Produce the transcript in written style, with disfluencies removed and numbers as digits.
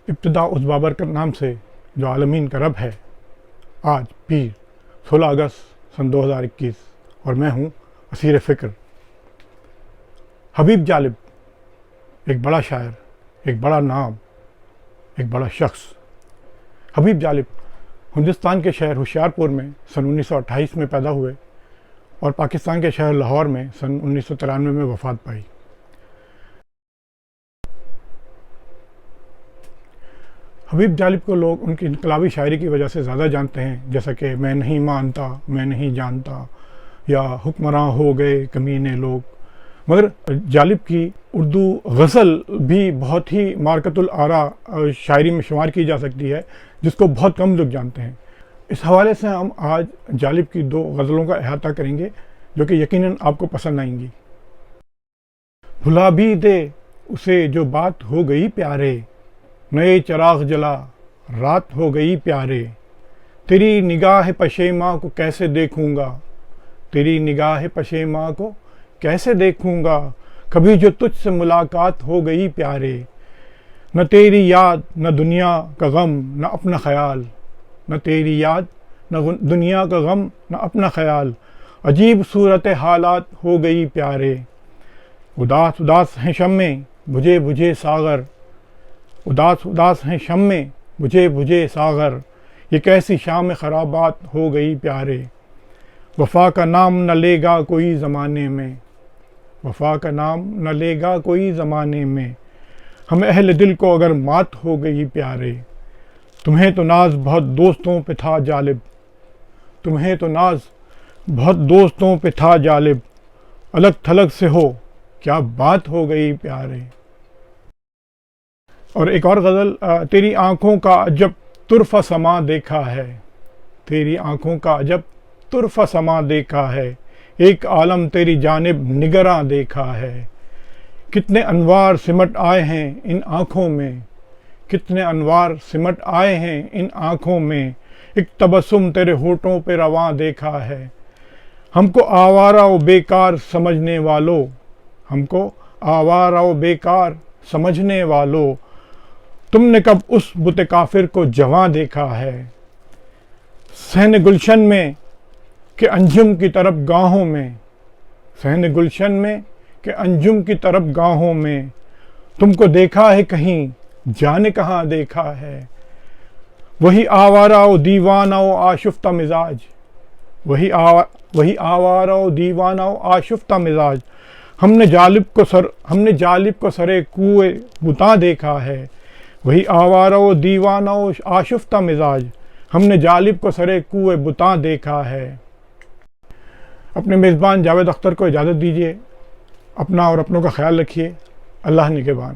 ابتدا اس بابرکت نام سے جو عالمین کا رب ہے۔ آج پیر 16 اگست سن 2021 اور میں ہوں اسیر فکر۔ حبیب جالب ایک بڑا شاعر، ایک بڑا نام، ایک بڑا شخص۔ حبیب جالب ہندوستان کے شہر ہوشیارپور میں سن 1928 میں پیدا ہوئے اور پاکستان کے شہر لاہور میں سن 1993 میں وفات پائی۔ حبیب جالب کو لوگ ان کی انقلابی شاعری کی وجہ سے زیادہ جانتے ہیں، جیسا کہ میں نہیں مانتا، میں نہیں جانتا، یا حکمراں ہو گئے کمینے لوگ۔ مگر جالب کی اردو غزل بھی بہت ہی مارکۃ الآراء شاعری میں شمار کی جا سکتی ہے، جس کو بہت کم لوگ جانتے ہیں۔ اس حوالے سے ہم آج جالب کی 2 غزلوں کا احاطہ کریں گے جو کہ یقیناً آپ کو پسند آئیں گی۔ بھلا بھی دے اسے جو بات ہو گئی پیارے، نئے چراغ جلا رات ہو گئی پیارے، تیری نگاہ پشیماں کو کیسے دیکھوں گا، تیری نگاہ پشیماں کو کیسے دیکھوں گا، کبھی جو تجھ سے ملاقات ہو گئی پیارے، نہ تیری یاد نہ دنیا کا غم نہ اپنا خیال، نہ تیری یاد نہ دنیا کا غم نہ اپنا خیال، عجیب صورت حالات ہو گئی پیارے، اداس اداس ہیں شمیں بجھے بجھے ساغر، اداس اداس ہیں شمیں بجھے بجھے ساغر، یہ کیسی شام خرابات ہو گئی پیارے، وفا کا نام نہ لے گا کوئی زمانے میں، وفا کا نام نہ لے گا کوئی زمانے میں، ہم اہل دل کو اگر مات ہو گئی پیارے، تمہیں تو ناز بہت دوستوں پہ تھا جالب، تمہیں تو ناز بہت دوستوں پہ تھا جالب، الگ تھلگ سے ہو کیا بات ہو گئی پیارے۔ اور ایک اور غزل، تیری آنکھوں کا عجب طرفہ سما دیکھا ہے، تیری آنکھوں کا عجب طرفہ سما دیکھا ہے، ایک عالم تیری جانب نگراں دیکھا ہے، کتنے انوار سمٹ آئے ہیں ان آنکھوں میں، کتنے انوار سمٹ آئے ہیں ان آنکھوں میں، ایک تبسم تیرے ہونٹوں پہ رواں دیکھا ہے، ہم کو آوارہ و بیکار سمجھنے والو، ہم کو آوارہ و بیکار سمجھنے والو، تم نے کب اس بت کافر کو جواں دیکھا ہے، صحن گلشن میں کہ انجم کی طرف گاہوں میں، صحن گلشن میں کہ انجم کی طرف گاہوں میں، تم کو دیکھا ہے کہیں جانے کہاں دیکھا ہے، وہی آوارہ و دیوانہ و آشفتہ مزاج، وہی آوارہ و دیوانہ و آشفتہ مزاج، ہم نے جالب کو سرے کوئے بتاں دیکھا ہے، وہی آوارہ و دیوانہ و آشفتہ مزاج، ہم نے جالب کو سرے کوئے بتاں دیکھا ہے۔ اپنے میزبان جاوید اختر کو اجازت دیجیے، اپنا اور اپنوں کا خیال رکھیے۔ اللہ نگہبان۔